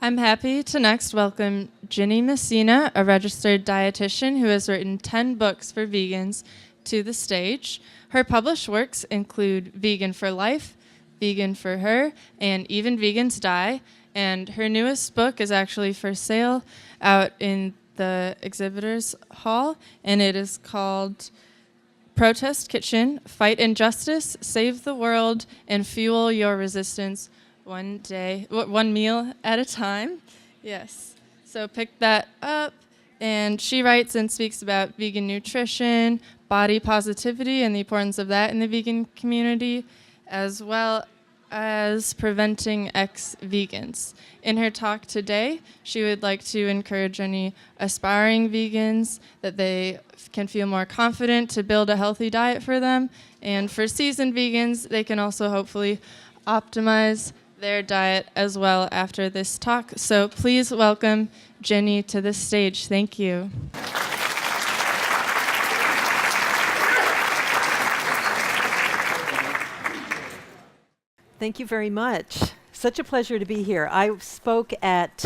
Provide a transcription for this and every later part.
I'm happy to next welcome Ginny Messina, a registered dietitian who has written 10 books for vegans, to the stage. Her published works include Vegan for Life, Vegan for Her, and Even Vegans Die. And her newest book is actually for sale out in the exhibitors hall, and it is called Protest Kitchen, Fight Injustice, Save the World, and Fuel Your Resistance one meal at a time. Yes. So pick that up. And she writes and speaks about vegan nutrition, body positivity, and the importance of that in the vegan community, as well as preventing ex-vegans. In her talk today, she would like to encourage any aspiring vegans that they can feel more confident to build a healthy diet for them. And for seasoned vegans, they can also hopefully optimize their diet as well after this talk. So please welcome Ginny to the stage. Thank you. Thank you very much. Such a pleasure to be here. I spoke at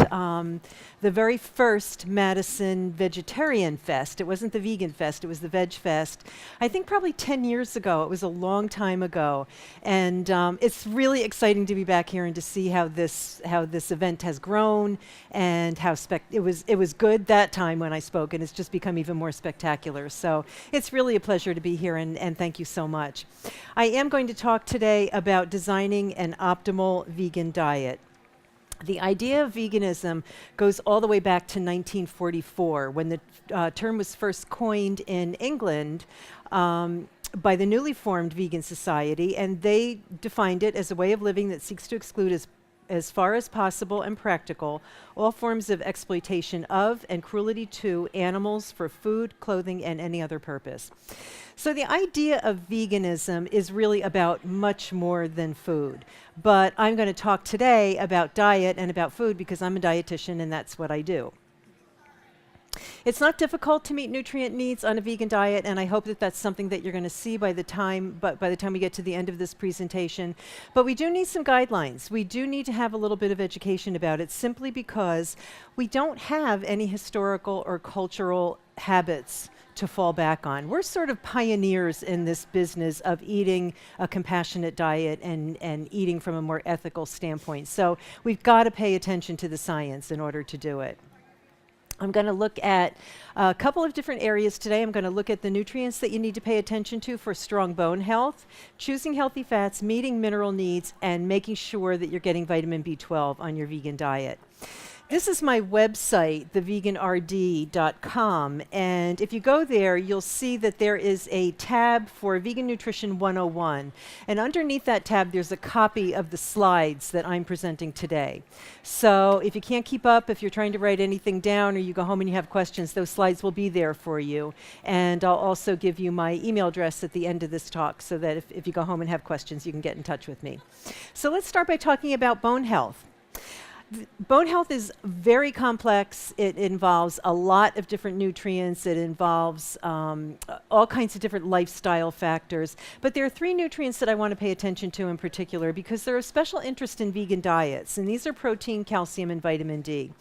the very first Madison Vegetarian Fest. It wasn't the Vegan Fest, it was the Veg Fest. I think probably 10 years ago. It was a long time ago. And it's really exciting to be back here and to see how this event has grown and how it was good that time when I spoke, and it's just become even more spectacular. So it's really a pleasure to be here, and thank you so much. I am going to talk today about designing an optimal vegan diet. The idea of veganism goes all the way back to 1944, when the term was first coined in England by the newly formed Vegan Society, and they defined it as a way of living that seeks to exclude as far as possible and practical all forms of exploitation of and cruelty to animals for food, clothing, and any other purpose. So the idea of veganism is really about much more than food. But I'm going to talk today about diet and about food because I'm a dietitian and that's what I do. It's not difficult to meet nutrient needs on a vegan diet, and I hope that that's something that you're going to see by the time we get to the end of this presentation. But we do need some guidelines. We do need to have a little bit of education about it, simply because we don't have any historical or cultural habits to fall back on. We're sort of pioneers in this business of eating a compassionate diet and eating from a more ethical standpoint. So we've got to pay attention to the science in order to do it. I'm going to look at a couple of different areas today. I'm going to look at the nutrients that you need to pay attention to for strong bone health, choosing healthy fats, meeting mineral needs, and making sure that you're getting vitamin B12 on your vegan diet. This is my website, theveganrd.com, and if you go there, you'll see that there is a tab for Vegan Nutrition 101, and underneath that tab, there's a copy of the slides that I'm presenting today. So if you can't keep up, if you're trying to write anything down or you go home and you have questions, those slides will be there for you. And I'll also give you my email address at the end of this talk so that if you go home and have questions, you can get in touch with me. So let's start by talking about bone health. Bone health is very complex. It involves a lot of different nutrients. It involves all kinds of different lifestyle factors. But there are three nutrients that I want to pay attention to in particular because they're of special interest in vegan diets. And these are protein, calcium, and vitamin D.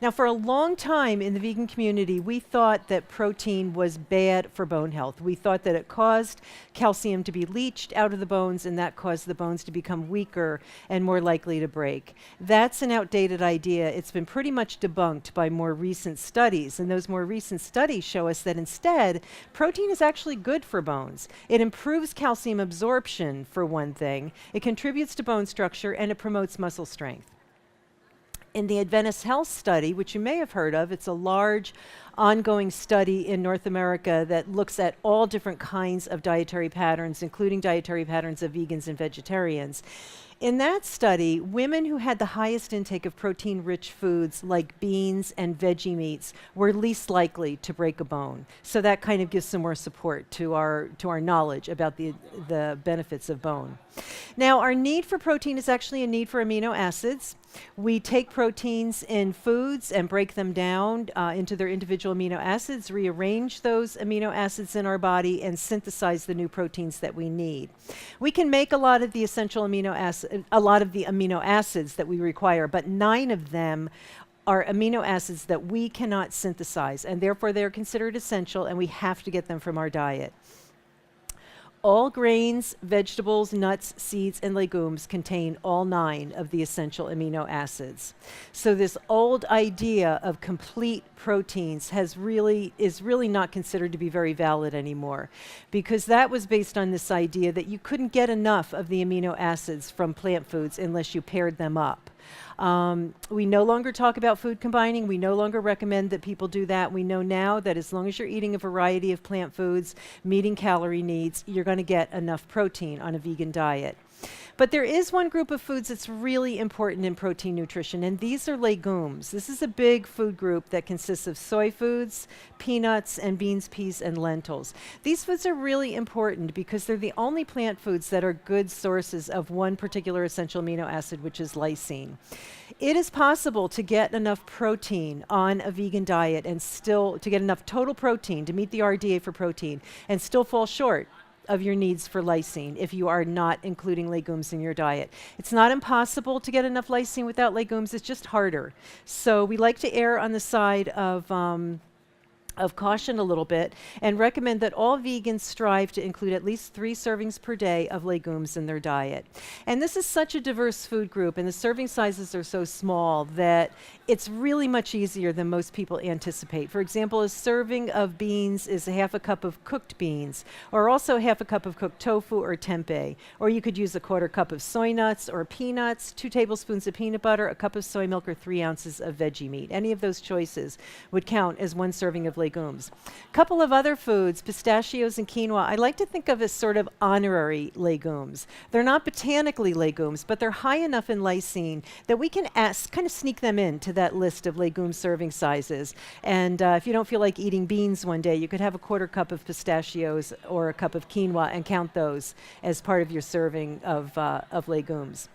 Now, for a long time in the vegan community, we thought that protein was bad for bone health. We thought that it caused calcium to be leached out of the bones, and that caused the bones to become weaker and more likely to break. That's an outdated idea. It's been pretty much debunked by more recent studies, and those more recent studies show us that instead, protein is actually good for bones. It improves calcium absorption, for one thing. It contributes to bone structure, and it promotes muscle strength. In the Adventist Health Study, which you may have heard of, it's a large ongoing study in North America that looks at all different kinds of dietary patterns, including dietary patterns of vegans and vegetarians. In that study, women who had the highest intake of protein-rich foods like beans and veggie meats were least likely to break a bone. So that kind of gives some more support to our knowledge about the benefits of bone. Now, our need for protein is actually a need for amino acids. We take proteins in foods and break them down into their individual amino acids, rearrange those amino acids in our body, and synthesize the new proteins that we need. We can make a lot of the essential amino acids that we require, but 9 of them are amino acids that we cannot synthesize, and therefore they're considered essential, and we have to get them from our diet. All grains, vegetables, nuts, seeds, and legumes contain all 9 of the essential amino acids. So this old idea of complete proteins is really not considered to be very valid anymore, because that was based on this idea that you couldn't get enough of the amino acids from plant foods unless you paired them up. We no longer talk about food combining. We no longer recommend that people do that. We know now that as long as you're eating a variety of plant foods, meeting calorie needs, you're going to get enough protein on a vegan diet. But there is one group of foods that's really important in protein nutrition, and these are legumes. This is a big food group that consists of soy foods, peanuts, and beans, peas, and lentils. These foods are really important because they're the only plant foods that are good sources of one particular essential amino acid, which is lysine. It is possible to get enough protein on a vegan diet and still to get enough total protein to meet the RDA for protein and still fall short of your needs for lysine if you are not including legumes in your diet. It's not impossible to get enough lysine without legumes, it's just harder. So we like to err on the side of caution a little bit and recommend that all vegans strive to include at least 3 servings per day of legumes in their diet. And this is such a diverse food group, and the serving sizes are so small that it's really much easier than most people anticipate. For example, a serving of beans is a half a cup of cooked beans, or also half a cup of cooked tofu or tempeh. Or you could use a 1/4 cup of soy nuts or peanuts, 2 tablespoons of peanut butter, a cup of soy milk, or 3 ounces of veggie meat. Any of those choices would count as 1 serving of legumes. A couple of other foods, pistachios and quinoa, I like to think of as sort of honorary legumes. They're not botanically legumes, but they're high enough in lysine that we can kind of sneak them into that list of legume serving sizes. And if you don't feel like eating beans one day, you could have a 1/4 cup of pistachios or a cup of quinoa and count those as part of your serving of legumes.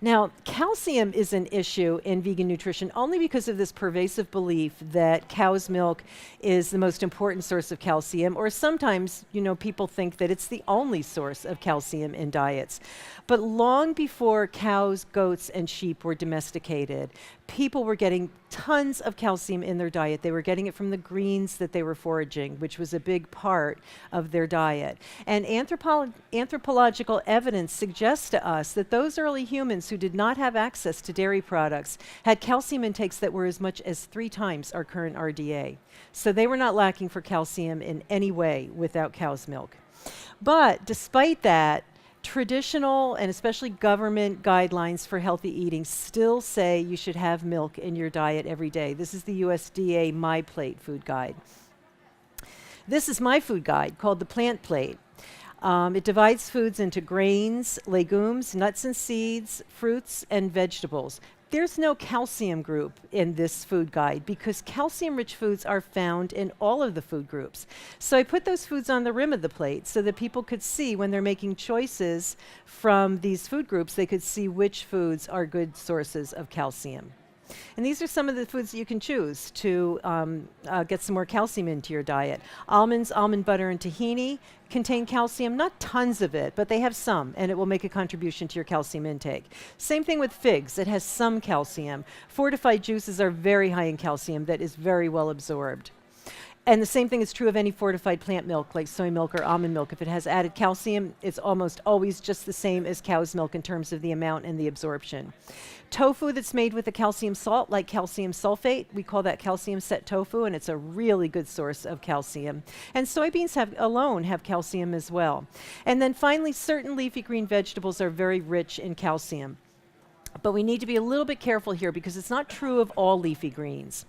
Now, calcium is an issue in vegan nutrition only because of this pervasive belief that cow's milk is the most important source of calcium, or sometimes, people think that it's the only source of calcium in diets. But long before cows, goats, and sheep were domesticated, people were getting tons of calcium in their diet. They were getting it from the greens that they were foraging, which was a big part of their diet. And anthropological evidence suggests to us that those early humans who did not have access to dairy products had calcium intakes that were as much as 3 times our current RDA. So they were not lacking for calcium in any way without cow's milk. But despite that, traditional and especially government guidelines for healthy eating still say you should have milk in your diet every day. This is the USDA My Plate food guide. This is my food guide called the Plant Plate. It divides foods into grains, legumes, nuts and seeds, fruits, and vegetables. There's no calcium group in this food guide because calcium-rich foods are found in all of the food groups. So I put those foods on the rim of the plate so that people could see when they're making choices from these food groups, they could see which foods are good sources of calcium. And these are some of the foods that you can choose to get some more calcium into your diet. Almonds, almond butter, and tahini contain calcium, not tons of it, but they have some, and it will make a contribution to your calcium intake. Same thing with figs, it has some calcium. Fortified juices are very high in calcium that is very well absorbed. And the same thing is true of any fortified plant milk like soy milk or almond milk. If it has added calcium, it's almost always just the same as cow's milk in terms of the amount and the absorption. Tofu that's made with a calcium salt, like calcium sulfate, we call that calcium set tofu, and it's a really good source of calcium. And soybeans alone have calcium as well. And then finally, certain leafy green vegetables are very rich in calcium. But we need to be a little bit careful here because it's not true of all leafy greens.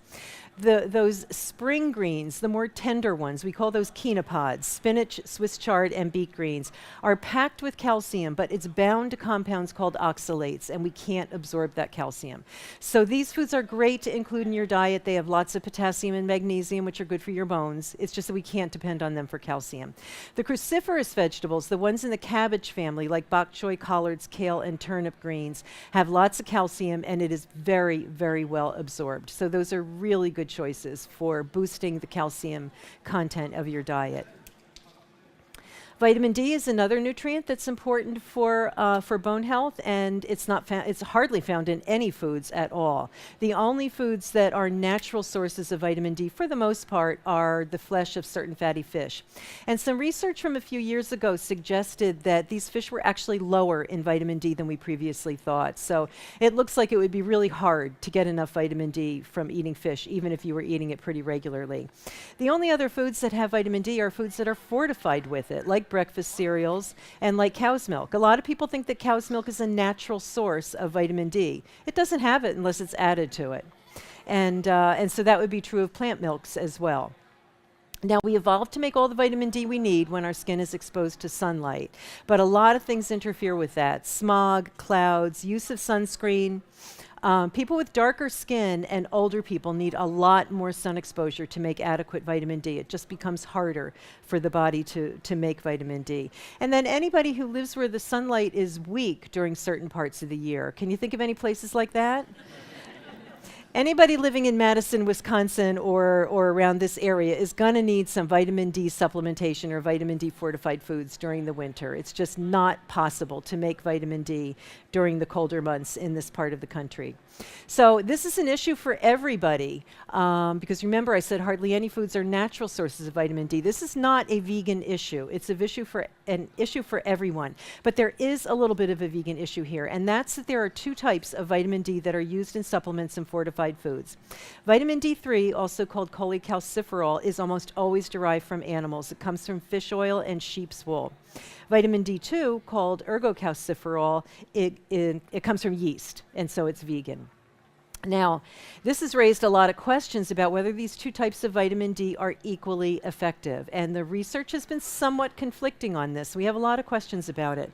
those spring greens, the more tender ones, we call those quinopods, spinach, Swiss chard, and beet greens, are packed with calcium, but it's bound to compounds called oxalates, and we can't absorb that calcium. So these foods are great to include in your diet. They have lots of potassium and magnesium, which are good for your bones. It's just that we can't depend on them for calcium. The cruciferous vegetables, the ones in the cabbage family, like bok choy, collards, kale, and turnip greens, have lots of calcium, and it is very, very well absorbed. So those are really good choices for boosting the calcium content of your diet. Vitamin D is another nutrient that's important for bone health, and it's hardly found in any foods at all. The only foods that are natural sources of vitamin D, for the most part, are the flesh of certain fatty fish. And some research from a few years ago suggested that these fish were actually lower in vitamin D than we previously thought. So it looks like it would be really hard to get enough vitamin D from eating fish, even if you were eating it pretty regularly. The only other foods that have vitamin D are foods that are fortified with it, like breakfast cereals and like cow's milk. A lot of people think that cow's milk is a natural source of vitamin D. It doesn't have it unless it's added to it. And so that would be true of plant milks as well. Now, we evolved to make all the vitamin D we need when our skin is exposed to sunlight, but a lot of things interfere with that. Smog, clouds, use of sunscreen. People with darker skin and older people need a lot more sun exposure to make adequate vitamin D. It just becomes harder for the body to make vitamin D. And then anybody who lives where the sunlight is weak during certain parts of the year. Can you think of any places like that? Anybody living in Madison, Wisconsin, or around this area is going to need some vitamin D supplementation or vitamin D fortified foods during the winter. It's just not possible to make vitamin D during the colder months in this part of the country. So this is an issue for everybody, because remember I said hardly any foods are natural sources of vitamin D. This is not a vegan issue. It's an issue for everyone. But there is a little bit of a vegan issue here, and that's that there are two types of vitamin D that are used in supplements and fortified foods. Vitamin D3, also called cholecalciferol, is almost always derived from animals. It comes from fish oil and sheep's wool. Vitamin D2, called ergocalciferol, it comes from yeast, and so it's vegan. Now, this has raised a lot of questions about whether these two types of vitamin D are equally effective, and the research has been somewhat conflicting on this. We have a lot of questions about it.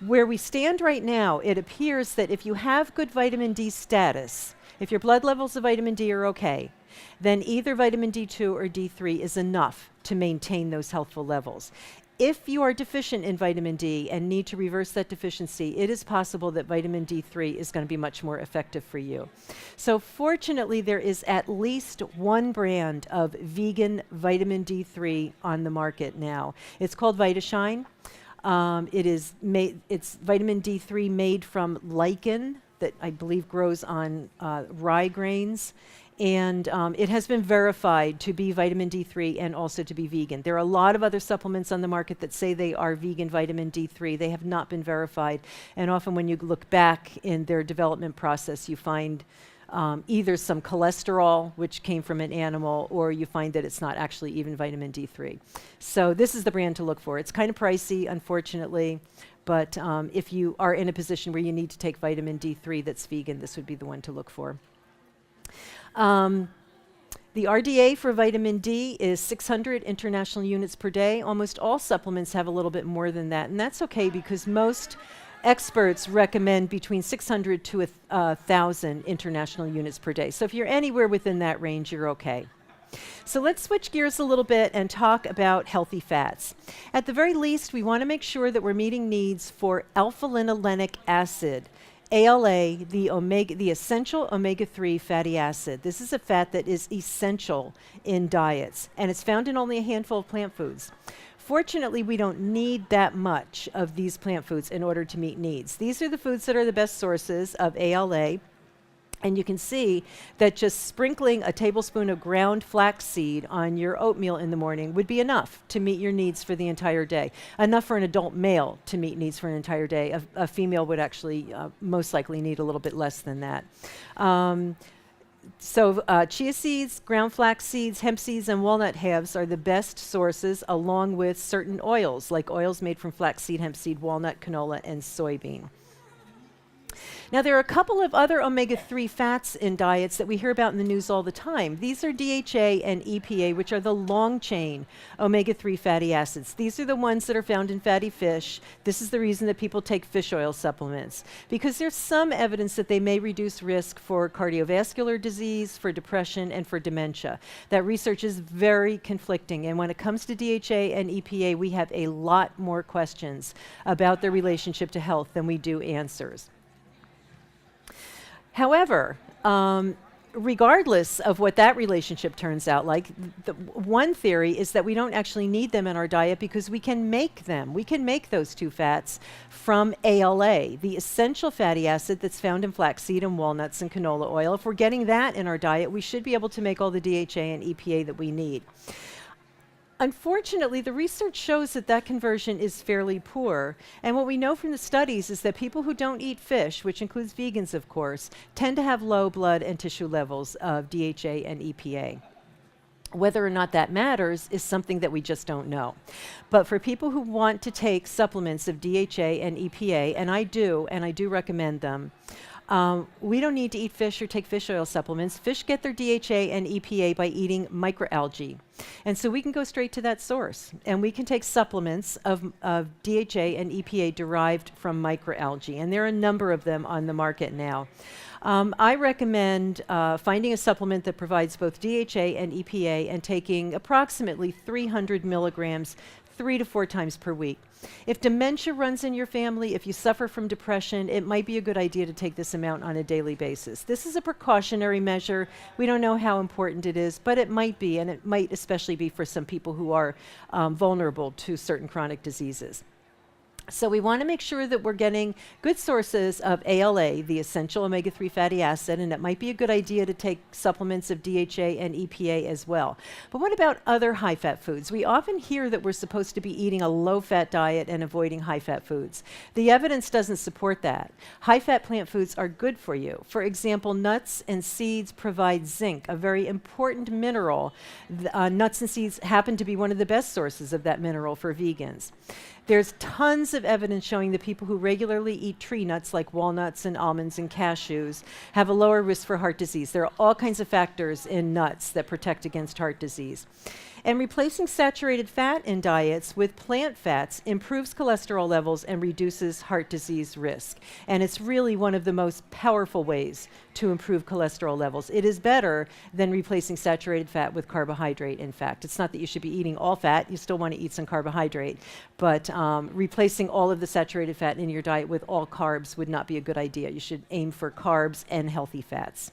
Where we stand right now, it appears that if you have good vitamin D status, if your blood levels of vitamin D are okay, then either vitamin D2 or D3 is enough to maintain those healthful levels. If you are deficient in vitamin D and need to reverse that deficiency, it is possible that vitamin D3 is going to be much more effective for you. So fortunately, there is at least one brand of vegan vitamin D3 on the market now. It's called VitaShine. It's vitamin D3 made from lichen that I believe grows on rye grains. And it has been verified to be vitamin D3 and also to be vegan. There are a lot of other supplements on the market that say they are vegan vitamin D3. They have not been verified. And often when you look back in their development process, you find either some cholesterol, which came from an animal, or you find that it's not actually even vitamin D3. So this is the brand to look for. It's kind of pricey, unfortunately. But if you are in a position where you need to take vitamin D3 that's vegan, this would be the one to look for. The RDA for vitamin D is 600 international units per day. Almost all supplements have a little bit more than that, and that's okay because most experts recommend between 600 to 1,000 international units per day. So if you're anywhere within that range, you're okay. So let's switch gears a little bit and talk about healthy fats. At the very least, we want to make sure that we're meeting needs for alpha-linolenic acid. ALA, the essential omega-3 fatty acid. This is a fat that is essential in diets, and it's found in only a handful of plant foods. Fortunately, we don't need that much of these plant foods in order to meet needs. These are the foods that are the best sources of ALA. And you can see that just sprinkling a tablespoon of ground flaxseed on your oatmeal in the morning would be enough to meet your needs for the entire day. Enough for an adult male to meet needs for an entire day. A female would actually most likely need a little bit less than that. So chia seeds, ground flax seeds, hemp seeds, and walnut halves are the best sources, along with certain oils, like oils made from flaxseed, hemp seed, walnut, canola, and soybean. Now, there are a couple of other omega-3 fats in diets that we hear about in the news all the time. These are DHA and EPA, which are the long-chain omega-3 fatty acids. These are the ones that are found in fatty fish. This is the reason that people take fish oil supplements, because there's some evidence that they may reduce risk for cardiovascular disease, for depression, and for dementia. That research is very conflicting, and when it comes to DHA and EPA, we have a lot more questions about their relationship to health than we do answers. However, regardless of what that relationship turns out like, one theory is that we don't actually need them in our diet because we can make them. We can make those two fats from ALA, the essential fatty acid that's found in flaxseed and walnuts and canola oil. If we're getting that in our diet, we should be able to make all the DHA and EPA that we need. Unfortunately, the research shows that that conversion is fairly poor. And what we know from the studies is that people who don't eat fish, which includes vegans, of course, tend to have low blood and tissue levels of DHA and EPA. Whether or not that matters is something that we just don't know. But for people who want to take supplements of DHA and EPA, and I do recommend them, we don't need to eat fish or take fish oil supplements. Fish get their DHA and EPA by eating microalgae. And so we can go straight to that source, and we can take supplements of DHA and EPA derived from microalgae, and there are a number of them on the market now. I recommend finding a supplement that provides both DHA and EPA and taking approximately 300 milligrams 3 to 4 times per week. If dementia runs in your family, if you suffer from depression, it might be a good idea to take this amount on a daily basis. This is a precautionary measure. We don't know how important it is, but it might be, and it might especially be for some people who are vulnerable to certain chronic diseases. So we want to make sure that we're getting good sources of ALA, the essential omega-3 fatty acid, and it might be a good idea to take supplements of DHA and EPA as well. But what about other high-fat foods? We often hear that we're supposed to be eating a low-fat diet and avoiding high-fat foods. The evidence doesn't support that. High-fat plant foods are good for you. For example, nuts and seeds provide zinc, a very important mineral. Nuts and seeds happen to be one of the best sources of that mineral for vegans. There's tons of evidence showing that people who regularly eat tree nuts like walnuts and almonds and cashews have a lower risk for heart disease. There are all kinds of factors in nuts that protect against heart disease. And replacing saturated fat in diets with plant fats improves cholesterol levels and reduces heart disease risk. And it's really one of the most powerful ways to improve cholesterol levels. It is better than replacing saturated fat with carbohydrate, in fact. It's not that you should be eating all fat. You still want to eat some carbohydrate. But replacing all of the saturated fat in your diet with all carbs would not be a good idea. You should aim for carbs and healthy fats.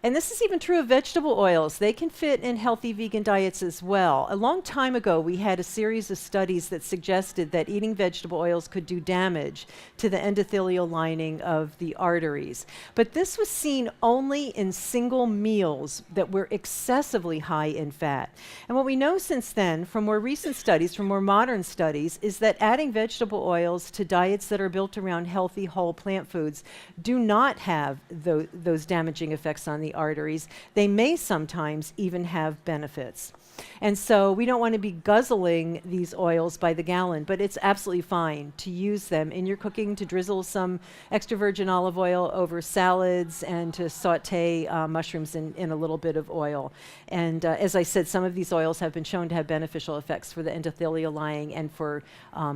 And this is even true of vegetable oils. They can fit in healthy vegan diets as well. A long time ago, we had a series of studies that suggested that eating vegetable oils could do damage to the endothelial lining of the arteries. But this was seen only in single meals that were excessively high in fat. And what we know since then, from more recent studies, from more modern studies, is that adding vegetable oils to diets that are built around healthy whole plant foods do not have those damaging effects on the arteries. They may sometimes even have benefits. And so we don't want to be guzzling these oils by the gallon, but it's absolutely fine to use them in your cooking, to drizzle some extra virgin olive oil over salads and to saute mushrooms in a little bit of oil. And as I said, some of these oils have been shown to have beneficial effects for the endothelial lining and for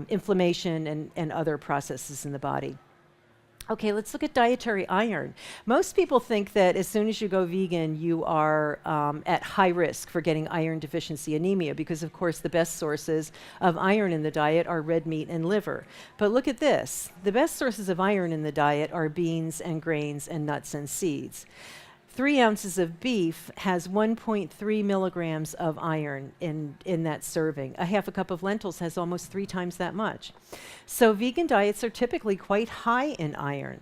inflammation and other processes in the body. Okay, let's look at dietary iron. Most people think that as soon as you go vegan, you are at high risk for getting iron deficiency anemia because, of course, the best sources of iron in the diet are red meat and liver. But look at this. The best sources of iron in the diet are beans and grains and nuts and seeds. 3 ounces of beef has 1.3 milligrams of iron in that serving. A half a cup of lentils has almost 3 times that much. So vegan diets are typically quite high in iron.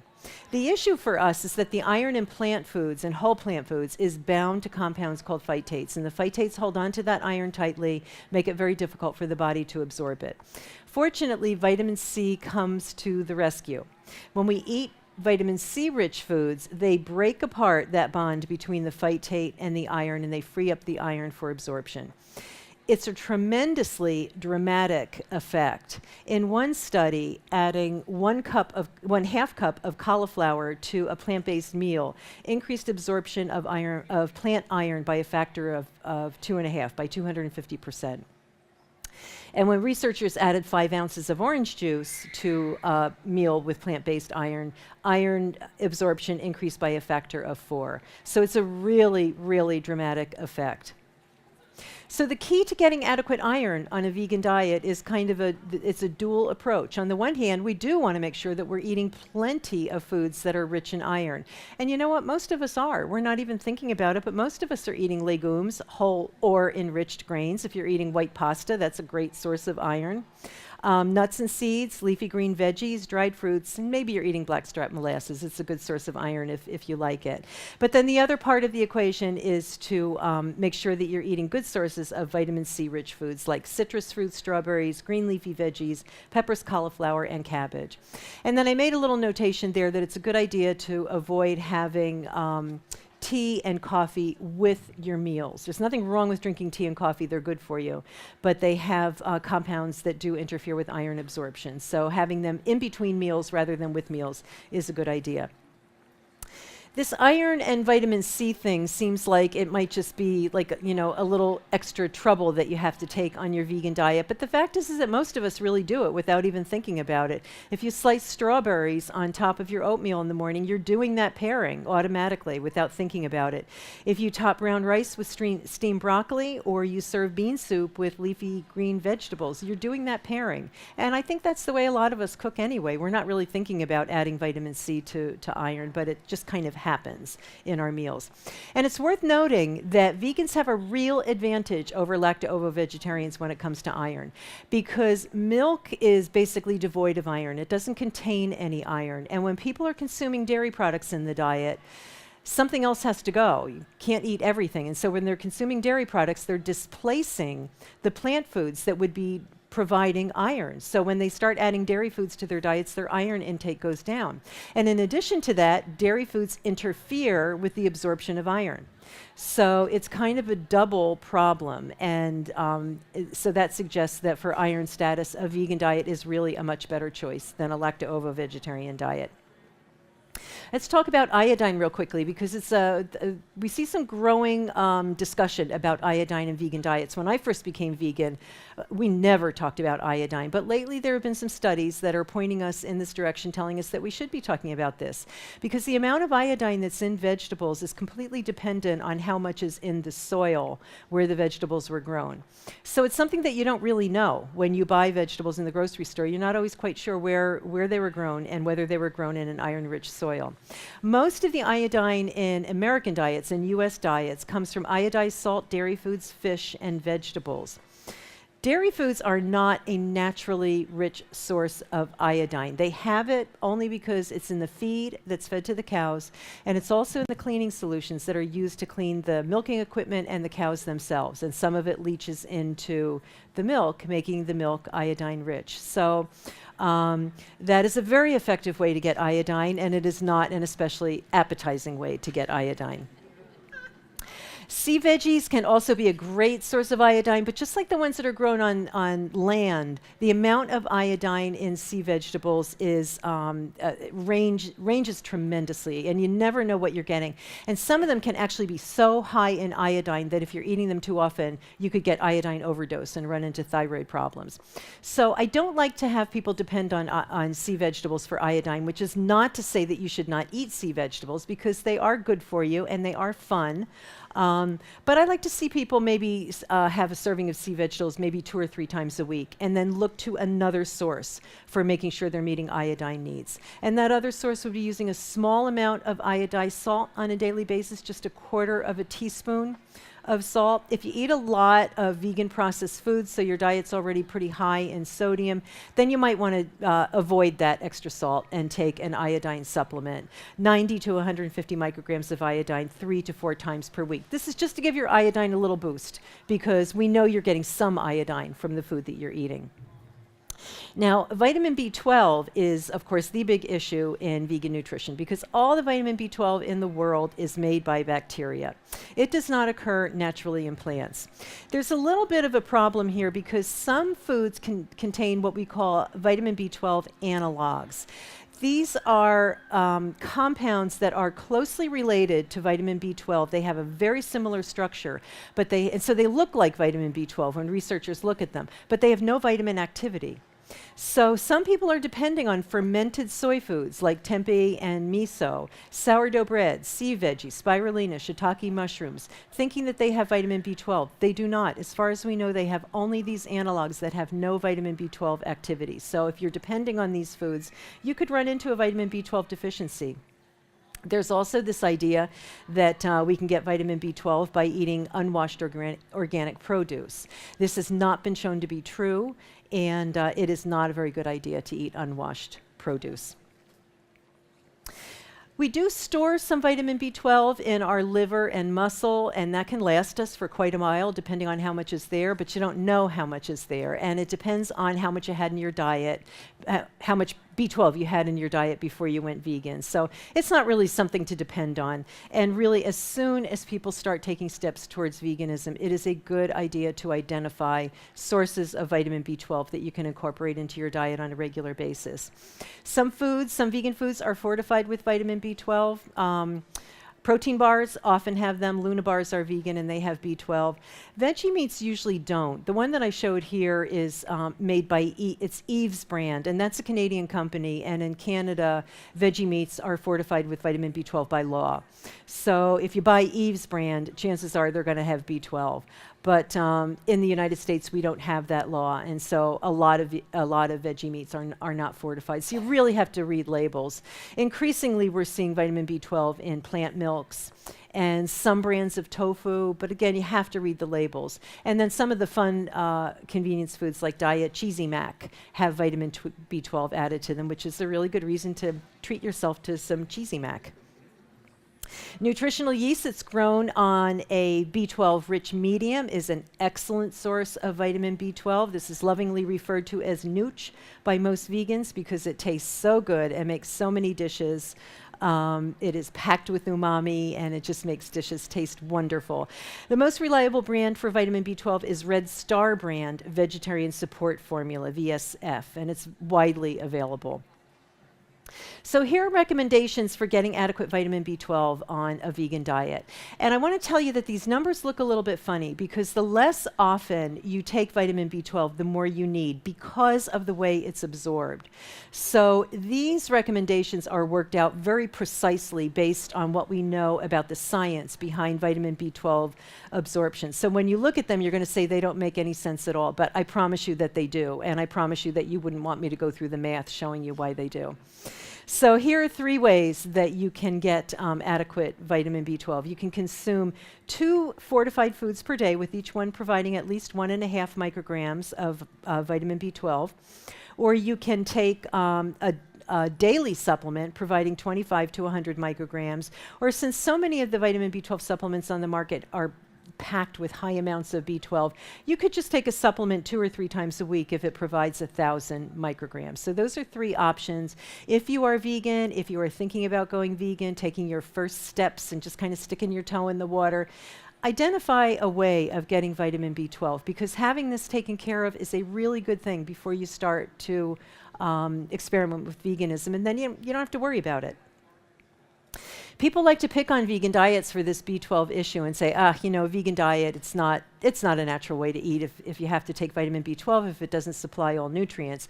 The issue for us is that the iron in plant foods and whole plant foods is bound to compounds called phytates, and the phytates hold on to that iron tightly, make it very difficult for the body to absorb it. Fortunately, vitamin C comes to the rescue. When we eat vitamin C-rich foods, they break apart that bond between the phytate and the iron, and they free up the iron for absorption. it's a tremendously dramatic effect. In one study, adding 1/2 cup of cauliflower to a plant-based meal increased absorption of plant iron by a factor of 2.5, by 250%. And when researchers added 5 ounces of orange juice to a meal with plant-based iron, iron absorption increased by a factor of 4. So it's a really, really dramatic effect. So the key to getting adequate iron on a vegan diet is it's a dual approach. On the one hand, we do want to make sure that we're eating plenty of foods that are rich in iron. And you know what? Most of us are. We're not even thinking about it, but most of us are eating legumes, whole or enriched grains. If you're eating white pasta, that's a great source of iron. Nuts and seeds, leafy green veggies, dried fruits, and maybe you're eating blackstrap molasses. It's a good source of iron if you like it. But then the other part of the equation is to make sure that you're eating good sources of vitamin C-rich foods like citrus fruits, strawberries, green leafy veggies, peppers, cauliflower, and cabbage. And then I made a little notation there that it's a good idea to avoid having tea and coffee with your meals. There's nothing wrong with drinking tea and coffee, they're good for you, but they have compounds that do interfere with iron absorption. So having them in between meals rather than with meals is a good idea. This iron and vitamin C thing seems like it might just be like, a little extra trouble that you have to take on your vegan diet. But the fact is that most of us really do it without even thinking about it. If you slice strawberries on top of your oatmeal in the morning, you're doing that pairing automatically without thinking about it. If you top brown rice with steamed broccoli, or you serve bean soup with leafy green vegetables, you're doing that pairing. And I think that's the way a lot of us cook anyway. We're not really thinking about adding vitamin C to iron, but it just kind of happens in our meals. And it's worth noting that vegans have a real advantage over lacto-ovo-vegetarians when it comes to iron, because milk is basically devoid of iron. It doesn't contain any iron. And when people are consuming dairy products in the diet, something else has to go. You can't eat everything. And so when they're consuming dairy products, they're displacing the plant foods that would be providing iron. So when they start adding dairy foods to their diets, their iron intake goes down. And in addition to that, dairy foods interfere with the absorption of iron. So it's kind of a double problem. And so that suggests that for iron status, a vegan diet is really a much better choice than a lacto-ovo-vegetarian diet. Let's talk about iodine real quickly, because we see some growing discussion about iodine in vegan diets. When I first became vegan, we never talked about iodine, but lately there have been some studies that are pointing us in this direction, telling us that we should be talking about this, because the amount of iodine that's in vegetables is completely dependent on how much is in the soil where the vegetables were grown. So it's something that you don't really know when you buy vegetables in the grocery store. You're not always quite sure where they were grown and whether they were grown in an iron-rich soil. Most of the iodine in American diets and US diets comes from iodized salt, dairy foods, fish, and vegetables. Dairy foods are not a naturally rich source of iodine. They have it only because it's in the feed that's fed to the cows, and it's also in the cleaning solutions that are used to clean the milking equipment and the cows themselves. And some of it leaches into the milk, making the milk iodine rich. So that is a very effective way to get iodine, and it is not an especially appetizing way to get iodine. Sea veggies can also be a great source of iodine, but just like the ones that are grown on land, the amount of iodine in sea vegetables is ranges tremendously, and you never know what you're getting. And some of them can actually be so high in iodine that if you're eating them too often, you could get iodine overdose and run into thyroid problems. So I don't like to have people depend on sea vegetables for iodine, which is not to say that you should not eat sea vegetables, because they are good for you and they are fun. But I like to see people maybe have a serving of sea vegetables maybe 2 or 3 times a week, and then look to another source for making sure they're meeting iodine needs. And that other source would be using a small amount of iodized salt on a daily basis, just 1/4 teaspoon of salt. If you eat a lot of vegan processed foods, so your diet's already pretty high in sodium, then you might want to avoid that extra salt and take an iodine supplement. 90 to 150 micrograms of iodine 3 to 4 times per week. This is just to give your iodine a little boost, because we know you're getting some iodine from the food that you're eating. Now, vitamin B12 is, of course, the big issue in vegan nutrition because all the vitamin B12 in the world is made by bacteria. It does not occur naturally in plants. There's a little bit of a problem here because some foods can contain what we call vitamin B12 analogs. These are compounds that are closely related to vitamin B12. They have a very similar structure, and so they look like vitamin B12 when researchers look at them, but they have no vitamin activity. So some people are depending on fermented soy foods like tempeh and miso, sourdough bread, sea veggies, spirulina, shiitake mushrooms, thinking that they have vitamin B12. They do not. As far as we know, they have only these analogs that have no vitamin B12 activity. So if you're depending on these foods, you could run into a vitamin B12 deficiency. There's also this idea that we can get vitamin B12 by eating unwashed organic produce. This has not been shown to be true, and it is not a very good idea to eat unwashed produce. We do store some vitamin B12 in our liver and muscle, and that can last us for quite a while, depending on how much is there, but you don't know how much is there. And it depends on how much you had in your diet, how much B12 you had in your diet before you went vegan. So it's not really something to depend on. And really, as soon as people start taking steps towards veganism, it is a good idea to identify sources of vitamin B12 that you can incorporate into your diet on a regular basis. Some vegan foods are fortified with vitamin B12. Protein bars often have them. Luna bars are vegan and they have B12. Veggie meats usually don't. The one that I showed here is made by it's Eve's brand, and that's a Canadian company. And in Canada, veggie meats are fortified with vitamin B12 by law. So if you buy Eve's brand, chances are they're going to have B12. But in the United States, we don't have that law, and so a lot of veggie meats are not fortified. So you really have to read labels. Increasingly, we're seeing vitamin B12 in plant milks and some brands of tofu, but again, you have to read the labels. And then some of the fun convenience foods like Diet Cheesy Mac have vitamin B12 added to them, which is a really good reason to treat yourself to some Cheesy Mac. Nutritional yeast that's grown on a B12-rich medium is an excellent source of vitamin B12. This is lovingly referred to as nooch by most vegans because it tastes so good and makes so many dishes. It is packed with umami, and it just makes dishes taste wonderful. The most reliable brand for vitamin B12 is Red Star brand Vegetarian Support Formula, VSF, and it's widely available. So here are recommendations for getting adequate vitamin B12 on a vegan diet. And I want to tell you that these numbers look a little bit funny because the less often you take vitamin B12, the more you need because of the way it's absorbed. So these recommendations are worked out very precisely based on what we know about the science behind vitamin B12 absorption. So when you look at them, you're going to say they don't make any sense at all, but I promise you that they do. And I promise you that you wouldn't want me to go through the math showing you why they do. So here are 3 ways that you can get adequate vitamin B12. You can consume 2 fortified foods per day, with each one providing at least 1.5 micrograms of vitamin B12. Or you can take a daily supplement providing 25 to 100 micrograms. Or since so many of the vitamin B12 supplements on the market are packed with high amounts of B12, you could just take a supplement 2 or 3 times a week if it provides 1,000 micrograms. So those are 3 options. If you are vegan, if you are thinking about going vegan, taking your first steps and just kind of sticking your toe in the water, identify a way of getting vitamin B12, because having this taken care of is a really good thing before you start to experiment with veganism, and then you don't have to worry about it. People like to pick on vegan diets for this B12 issue and say, vegan diet, it's not a natural way to eat if you have to take vitamin B12 if it doesn't supply all nutrients.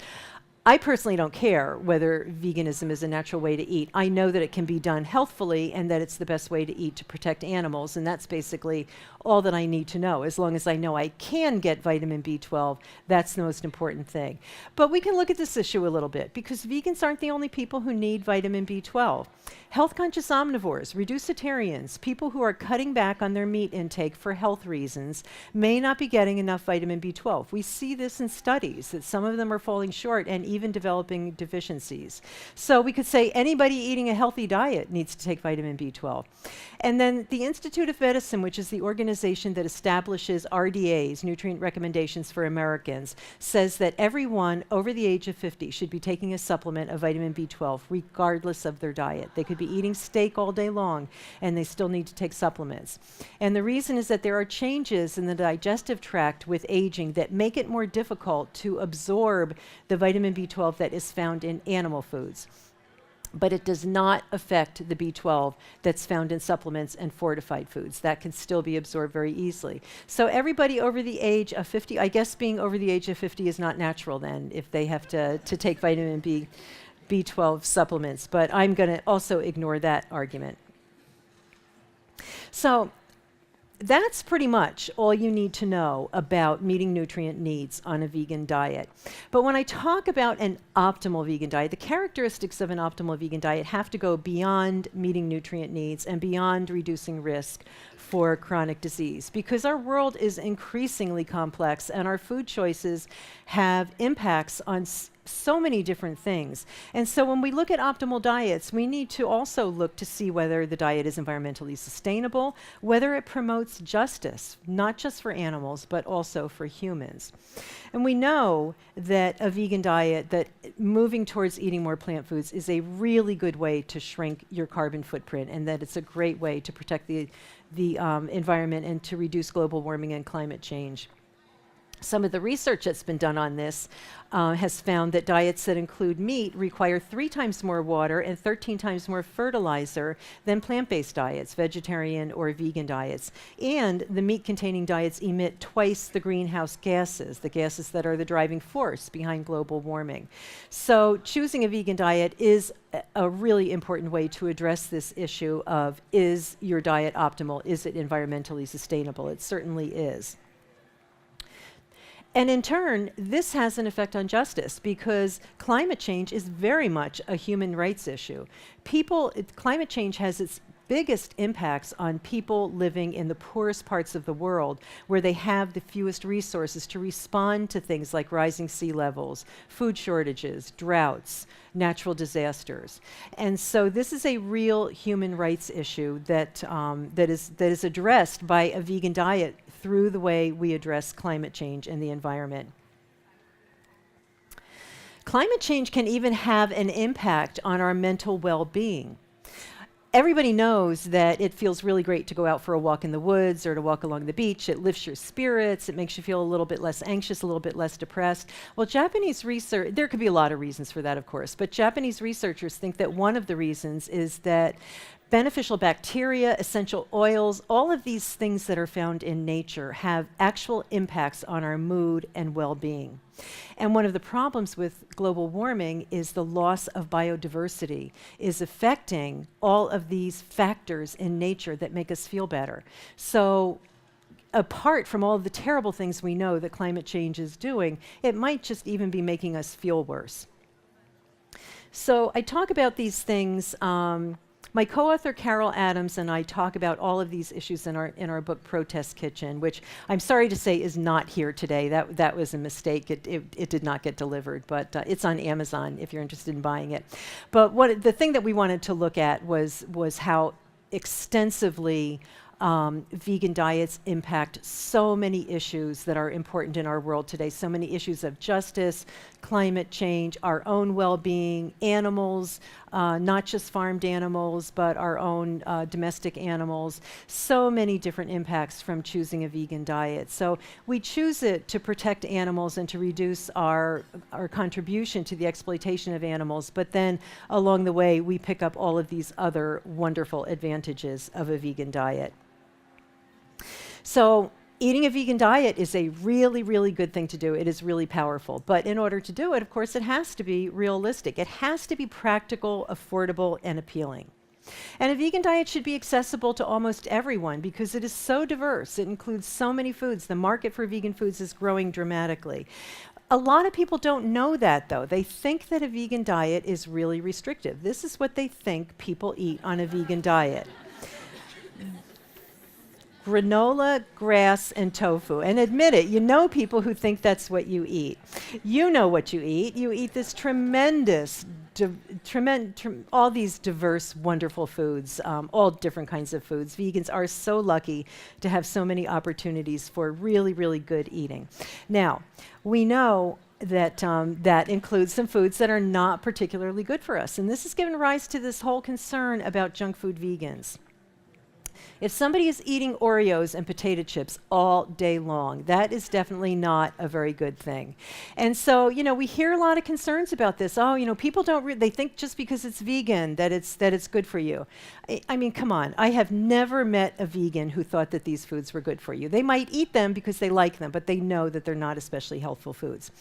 I personally don't care whether veganism is a natural way to eat. I know that it can be done healthfully and that it's the best way to eat to protect animals, and that's basically all that I need to know. As long as I know I can get vitamin B12, that's the most important thing. But we can look at this issue a little bit, because vegans aren't the only people who need vitamin B12. Health-conscious omnivores, reducitarians, people who are cutting back on their meat intake for health reasons may not be getting enough vitamin B12. We see this in studies, that some of them are falling short, and even developing deficiencies. So we could say anybody eating a healthy diet needs to take vitamin B12. And then the Institute of Medicine, which is the organization that establishes RDAs, nutrient recommendations for Americans, says that everyone over the age of 50 should be taking a supplement of vitamin B12 regardless of their diet. They could be eating steak all day long and they still need to take supplements. And the reason is that there are changes in the digestive tract with aging that make it more difficult to absorb the vitamin B12 that is found in animal foods. But it does not affect the B12 that's found in supplements and fortified foods. That can still be absorbed very easily. So everybody over the age of 50, I guess being over the age of 50 is not natural then if they have to take vitamin B12 supplements. But I'm going to also ignore that argument. So that's pretty much all you need to know about meeting nutrient needs on a vegan diet. But when I talk about an optimal vegan diet, the characteristics of an optimal vegan diet have to go beyond meeting nutrient needs and beyond reducing risk for chronic disease, because our world is increasingly complex and our food choices have impacts on so many different things. And so when we look at optimal diets, we need to also look to see whether the diet is environmentally sustainable, whether it promotes justice, not just for animals, but also for humans. And we know that a vegan diet, that moving towards eating more plant foods is a really good way to shrink your carbon footprint, and that it's a great way to protect the environment and to reduce global warming and climate change. Some of the research that's been done on this has found that diets that include meat require 3 times more water and 13 times more fertilizer than plant-based diets, vegetarian or vegan diets. And the meat-containing diets emit twice the greenhouse gases, the gases that are the driving force behind global warming. So choosing a vegan diet is a really important way to address this issue of, is your diet optimal? Is it environmentally sustainable? It certainly is. And in turn, this has an effect on justice, because climate change is very much a human rights issue. Climate change has its biggest impacts on people living in the poorest parts of the world, where they have the fewest resources to respond to things like rising sea levels, food shortages, droughts, natural disasters. And so this is a real human rights issue that is addressed by a vegan diet through the way we address climate change and the environment. Climate change can even have an impact on our mental well-being. Everybody knows that it feels really great to go out for a walk in the woods or to walk along the beach. It lifts your spirits. It makes you feel a little bit less anxious, a little bit less depressed. Well, Japanese research, there could be a lot of reasons for that, of course, but Japanese researchers think that one of the reasons is that beneficial bacteria, essential oils, all of these things that are found in nature have actual impacts on our mood and well-being. And one of the problems with global warming is the loss of biodiversity is affecting all of these factors in nature that make us feel better. So apart from all of the terrible things we know that climate change is doing, it might just even be making us feel worse. So I talk about these things. My co-author Carol Adams and I talk about all of these issues in our book Protest Kitchen, which I'm sorry to say is not here today. That was a mistake. It did not get delivered, but it's on Amazon if you're interested in buying it. But the thing that we wanted to look at was how extensively vegan diets impact so many issues that are important in our world today, so many issues of justice, climate change, our own well-being, animals, not just farmed animals, but our own domestic animals, so many different impacts from choosing a vegan diet. So we choose it to protect animals and to reduce our contribution to the exploitation of animals, but then along the way we pick up all of these other wonderful advantages of a vegan diet. So eating a vegan diet is a really, really good thing to do. It is really powerful. But in order to do it, of course, it has to be realistic. It has to be practical, affordable, and appealing. And a vegan diet should be accessible to almost everyone because it is so diverse. It includes so many foods. The market for vegan foods is growing dramatically. A lot of people don't know that, though. They think that a vegan diet is really restrictive. This is what they think people eat on a vegan diet. granola, grass, and tofu. And admit it, you know people who think that's what you eat. You know what you eat. You eat this tremendous, all these diverse, wonderful foods, all different kinds of foods. Vegans are so lucky to have so many opportunities for really, really good eating. Now, we know that that includes some foods that are not particularly good for us. And this has given rise to this whole concern about junk food vegans. If somebody is eating Oreos and potato chips all day long, that is definitely not a very good thing. And so, we hear a lot of concerns about this. Oh, people don't, they think just because it's vegan that it's good for you. I mean, come on. I have never met a vegan who thought that these foods were good for you. They might eat them because they like them, but they know that they're not especially healthful foods.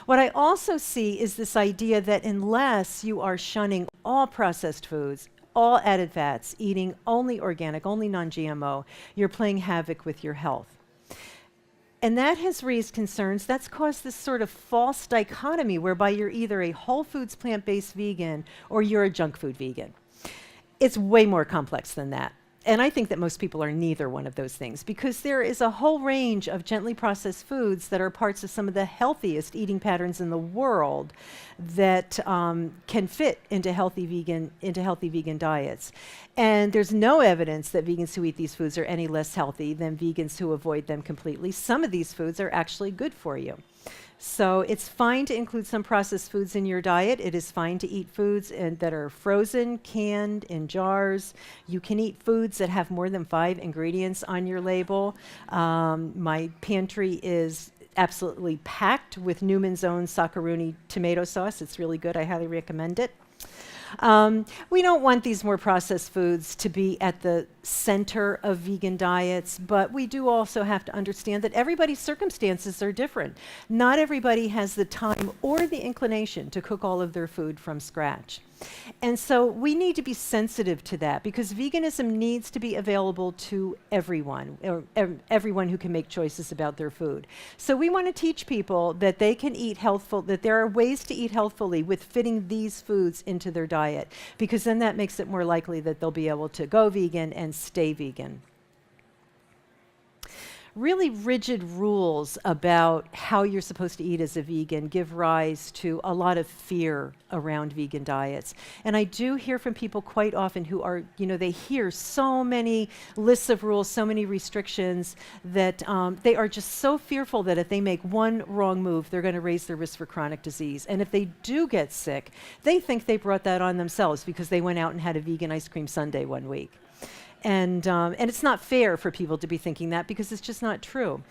What I also see is this idea that unless you are shunning all processed foods, all added fats, eating only organic, only non-GMO, you're playing havoc with your health. And that has raised concerns. That's caused this sort of false dichotomy whereby you're either a whole foods plant-based vegan or you're a junk food vegan. It's way more complex than that. And I think that most people are neither one of those things, because there is a whole range of gently processed foods that are parts of some of the healthiest eating patterns in the world that can fit into healthy vegan diets. And there's no evidence that vegans who eat these foods are any less healthy than vegans who avoid them completely. Some of these foods are actually good for you. So it's fine to include some processed foods in your diet. It is fine to eat foods that are frozen, canned, in jars. You can eat foods that have more than 5 ingredients on your label. My pantry is absolutely packed with Newman's Own Saccaroni tomato sauce. It's really good. I highly recommend it. We don't want these more processed foods to be at the center of vegan diets, but we do also have to understand that everybody's circumstances are different. Not everybody has the time or the inclination to cook all of their food from scratch. And so we need to be sensitive to that, because veganism needs to be available to everyone, or everyone who can make choices about their food. So we want to teach people that they can eat healthful, that there are ways to eat healthfully with fitting these foods into their diet, because then that makes it more likely that they'll be able to go vegan and stay vegan. Really rigid rules about how you're supposed to eat as a vegan give rise to a lot of fear around vegan diets. And I do hear from people quite often who are, they hear so many lists of rules, so many restrictions, that they are just so fearful that if they make one wrong move, they're going to raise their risk for chronic disease. And if they do get sick, they think they brought that on themselves because they went out and had a vegan ice cream sundae one week. And it's not fair for people to be thinking that, because it's just not true.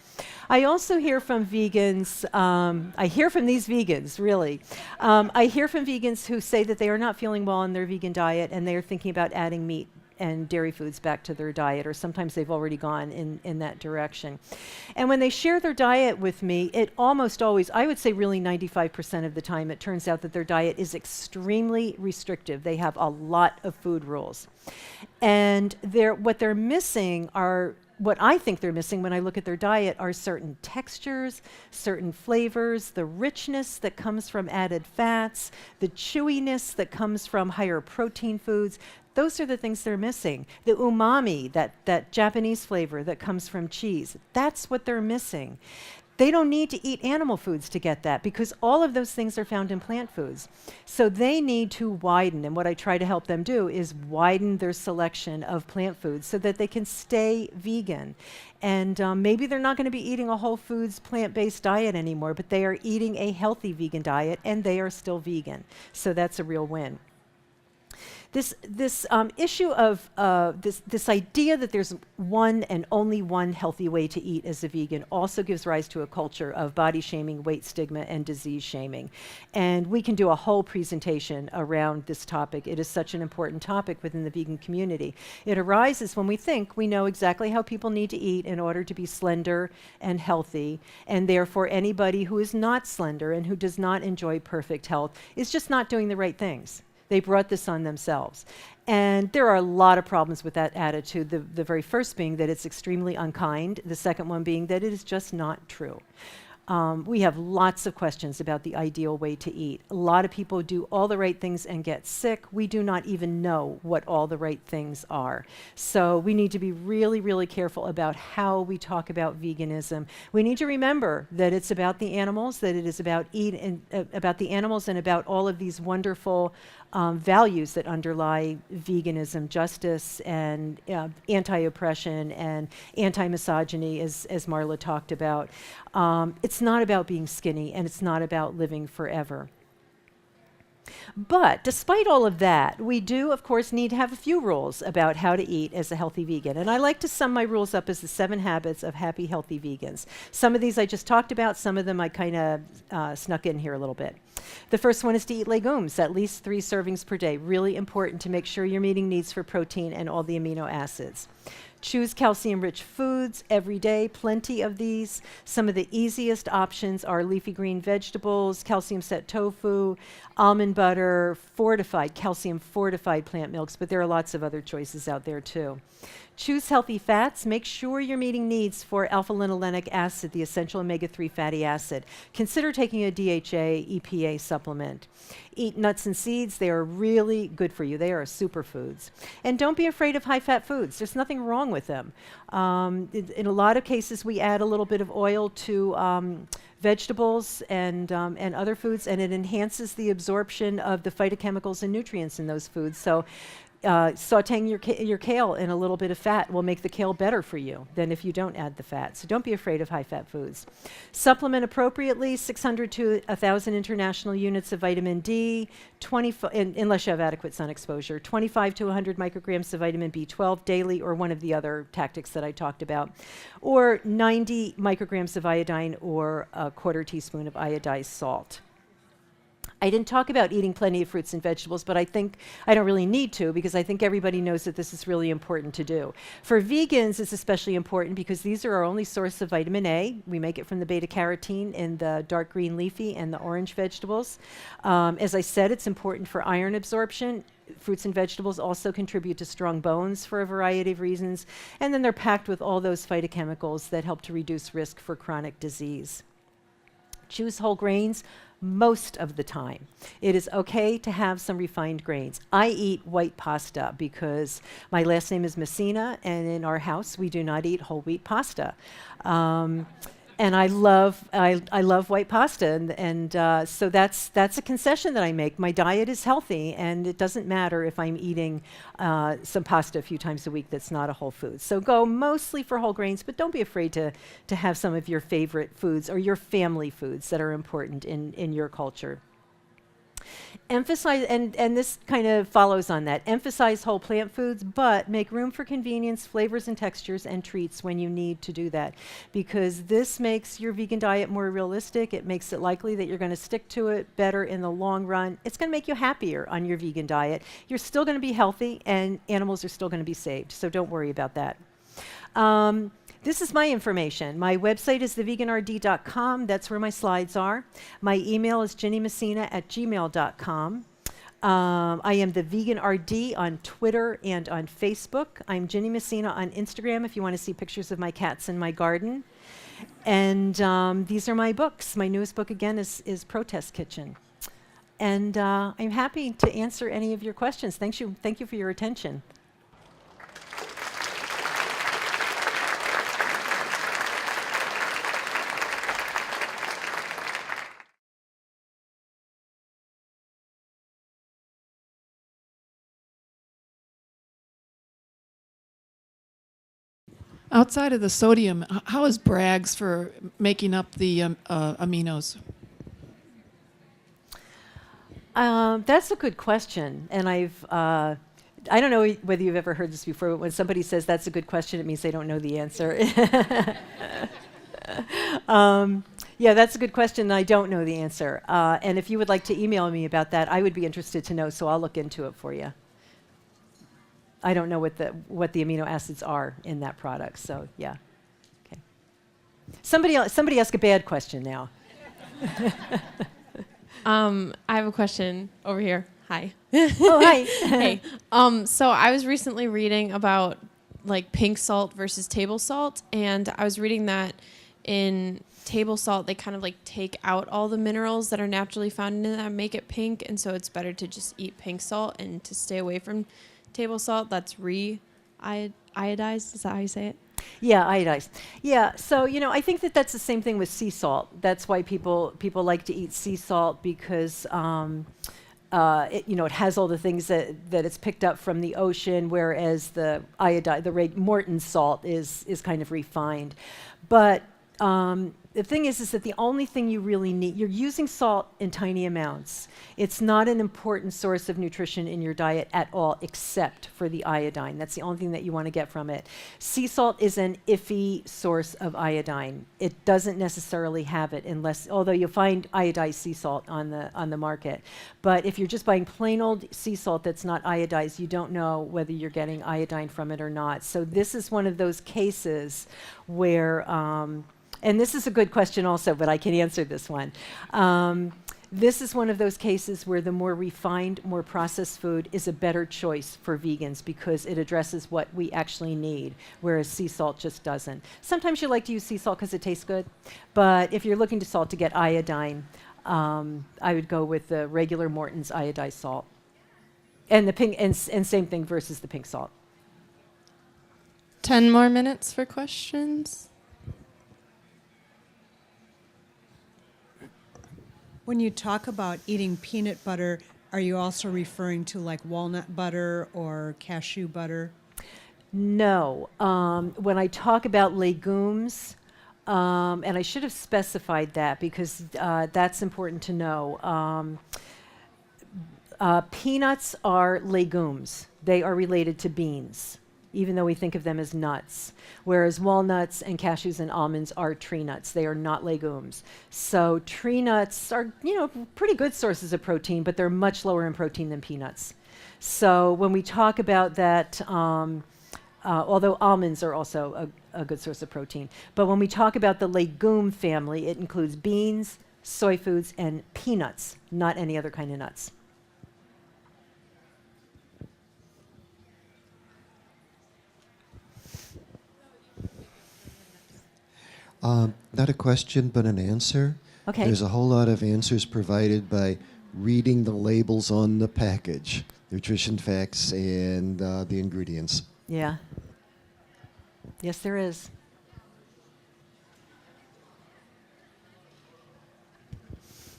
I also hear from vegans, I hear from these vegans, really. I hear from vegans who say that they are not feeling well on their vegan diet and they are thinking about adding meat and dairy foods back to their diet, or sometimes they've already gone in that direction. And when they share their diet with me, it almost always, I would say really 95% of the time, it turns out that their diet is extremely restrictive. They have a lot of food rules. And what they're missing are, what I think they're missing when I look at their diet, are certain textures, certain flavors, the richness that comes from added fats, the chewiness that comes from higher protein foods. Those are the things they're missing. The umami, that Japanese flavor that comes from cheese, that's what they're missing. They don't need to eat animal foods to get that, because all of those things are found in plant foods. So they need to widen, and what I try to help them do is widen their selection of plant foods so that they can stay vegan. And maybe they're not going to be eating a whole foods plant-based diet anymore, but they are eating a healthy vegan diet and they are still vegan. So that's a real win. This issue of this idea that there's one and only one healthy way to eat as a vegan also gives rise to a culture of body shaming, weight stigma, and disease shaming. And we can do a whole presentation around this topic. It is such an important topic within the vegan community. It arises when we think we know exactly how people need to eat in order to be slender and healthy, and therefore anybody who is not slender and who does not enjoy perfect health is just not doing the right things. They brought this on themselves. And there are a lot of problems with that attitude. The very first being that it's extremely unkind. The second one being that it is just not true. We have lots of questions about the ideal way to eat. A lot of people do all the right things and get sick. We do not even know what all the right things are. So we need to be really, really careful about how we talk about veganism. We need to remember that it's about the animals, that it is about about the animals and about all of these wonderful values that underlie veganism, justice and anti-oppression and anti-misogyny, as Marla talked about. It's not about being skinny, and it's not about living forever. But despite all of that, we do, of course, need to have a few rules about how to eat as a healthy vegan. And I like to sum my rules up as the 7 habits of happy, healthy vegans. Some of these I just talked about. Some of them I kind of snuck in here a little bit. The first one is to eat legumes, at least 3 servings per day. Really important to make sure you're meeting needs for protein and all the amino acids. Choose calcium-rich foods every day, plenty of these. Some of the easiest options are leafy green vegetables, calcium-set tofu, almond butter, calcium-fortified plant milks, but there are lots of other choices out there too. Choose healthy fats. Make sure you're meeting needs for alpha-linolenic acid, the essential omega-3 fatty acid. Consider taking a DHA EPA supplement. Eat nuts and seeds. They are really good for you. They are superfoods. And don't be afraid of high-fat foods. There's nothing wrong with them. In a lot of cases, we add a little bit of oil to vegetables and other foods, and it enhances the absorption of the phytochemicals and nutrients in those foods. So sauteing your kale in a little bit of fat will make the kale better for you than if you don't add the fat. So don't be afraid of high-fat foods. Supplement appropriately, 600 to 1,000 international units of vitamin D, unless you have adequate sun exposure, 25 to 100 micrograms of vitamin B12 daily, or one of the other tactics that I talked about, or 90 micrograms of iodine, or a 1/4 teaspoon of iodized salt. I didn't talk about eating plenty of fruits and vegetables, but I think I don't really need to, because I think everybody knows that this is really important to do. For vegans, it's especially important because these are our only source of vitamin A. We make it from the beta-carotene in the dark green leafy and the orange vegetables. As I said, it's important for iron absorption. Fruits and vegetables also contribute to strong bones for a variety of reasons. And then they're packed with all those phytochemicals that help to reduce risk for chronic disease. Choose whole grains most of the time. It is okay to have some refined grains. I eat white pasta because my last name is Messina, and in our house we do not eat whole wheat pasta. And I love white pasta, and so that's a concession that I make. My diet is healthy, and it doesn't matter if I'm eating some pasta a few times a week that's not a whole food. So go mostly for whole grains, but don't be afraid to have some of your favorite foods or your family foods that are important in your culture. Emphasize, and this kind of follows on that, emphasize whole plant foods, but make room for convenience, flavors and textures, and treats when you need to do that, because this makes your vegan diet more realistic. It makes it likely that you're going to stick to it better in the long run. It's going to make you happier on your vegan diet. You're still going to be healthy, and animals are still going to be saved, so don't worry about that. This is my information. My website is theveganrd.com. That's where my slides are. My email is ginnymessina@gmail.com. I am the Vegan RD on Twitter and on Facebook. I'm Ginny Messina on Instagram if you want to see pictures of my cats in my garden. And these are my books. My newest book, again, is Protest Kitchen. And I'm happy to answer any of your questions. Thank you for your attention. Outside of the sodium, how is Bragg's for making up the aminos? That's a good question, and I don't know whether you've ever heard this before, but when somebody says that's a good question, it means they don't know the answer. Yeah, that's a good question, and I don't know the answer. And if you would like to email me about that, I would be interested to know, so I'll look into it for you. I don't know what the amino acids are in that product, so yeah. Okay. Somebody ask a bad question now. I have a question over here. Hi. Oh, hi. Hey. So I was recently reading about like pink salt versus table salt, and I was reading that in table salt, they kind of like take out all the minerals that are naturally found in it that make it pink, and so it's better to just eat pink salt and to stay away from table salt that's iodized. Is that how you say it? Yeah, iodized. Yeah, so I think that that's the same thing with sea salt. That's why people like to eat sea salt because it has all the things that it's picked up from the ocean, whereas the Morton salt is kind of refined. But the thing is that the only thing you really need, you're using salt in tiny amounts. It's not an important source of nutrition in your diet at all, except for the iodine. That's the only thing that you want to get from it. Sea salt is an iffy source of iodine. It doesn't necessarily have it although you'll find iodized sea salt on the market. But if you're just buying plain old sea salt that's not iodized, you don't know whether you're getting iodine from it or not. So this is one of those cases where, and this is a good question also, but I can answer this one. This is one of those cases where the more refined, more processed food is a better choice for vegans because it addresses what we actually need, whereas sea salt just doesn't. Sometimes you like to use sea salt because it tastes good, but if you're looking to salt to get iodine, I would go with the regular Morton's iodized salt. And the pink, and same thing versus the pink salt. 10 more minutes for questions. When you talk about eating peanut butter, are you also referring to like walnut butter or cashew butter? No. When I talk about legumes, and I should have specified that because that's important to know. Peanuts are legumes. They are related to beans, even though we think of them as nuts. Whereas walnuts and cashews and almonds are tree nuts. They are not legumes. So tree nuts are, pretty good sources of protein, but they're much lower in protein than peanuts. So when we talk about that, although almonds are also a good source of protein, but when we talk about the legume family, it includes beans, soy foods, and peanuts, not any other kind of nuts. Not a question, but an answer. Okay. There's a whole lot of answers provided by reading the labels on the package, nutrition facts, and the ingredients. Yeah. Yes, there is.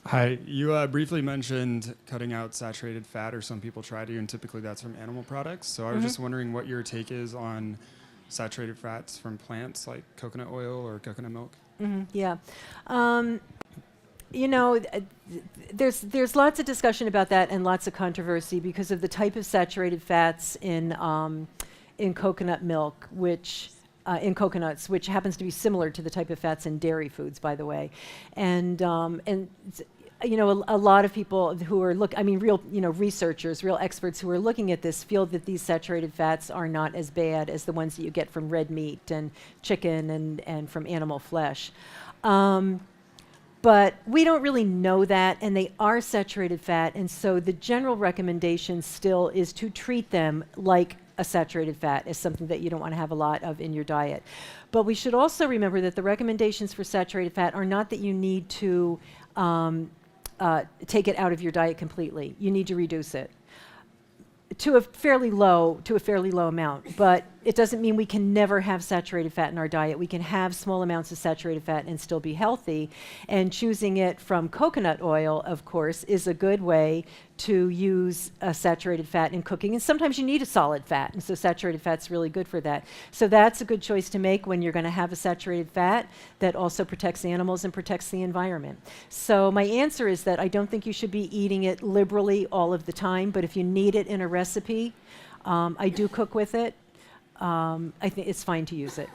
Hi, you briefly mentioned cutting out saturated fat, or some people try to, and typically that's from animal products. So I was just wondering what your take is on saturated fats from plants like coconut oil or coconut milk. Yeah. There's lots of discussion about that and lots of controversy because of the type of saturated fats in coconut milk, which in coconuts, which happens to be similar to the type of fats in dairy foods, by the way, and a lot of people who are real researchers, real experts who are looking at this feel that these saturated fats are not as bad as the ones that you get from red meat and chicken and from animal flesh. But we don't really know that, and they are saturated fat, and so the general recommendation still is to treat them like a saturated fat, as something that you don't want to have a lot of in your diet. But we should also remember that the recommendations for saturated fat are not that you need to take it out of your diet completely. You need to reduce it to a fairly low amount, but it doesn't mean we can never have saturated fat in our diet. We can have small amounts of saturated fat and still be healthy, and choosing it from coconut oil, of course, is a good way to use a saturated fat in cooking. And sometimes you need a solid fat, and so saturated fat's really good for that. So that's a good choice to make when you're going to have a saturated fat that also protects animals and protects the environment. So my answer is that I don't think you should be eating it liberally all of the time, but if you need it in a recipe, I do cook with it. I think it's fine to use it.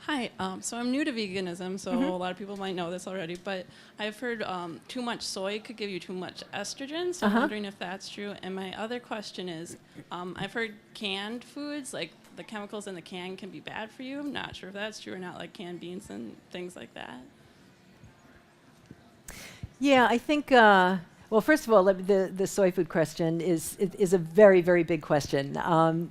Hi, so I'm new to veganism, so a lot of people might know this already, but I've heard too much soy could give you too much estrogen, so I'm wondering if that's true. And my other question is, I've heard canned foods, like the chemicals in the can can be bad for you. I'm not sure if that's true or not, like canned beans and things like that. Yeah, I think, Well, first of all, the soy food question is a very, very big question.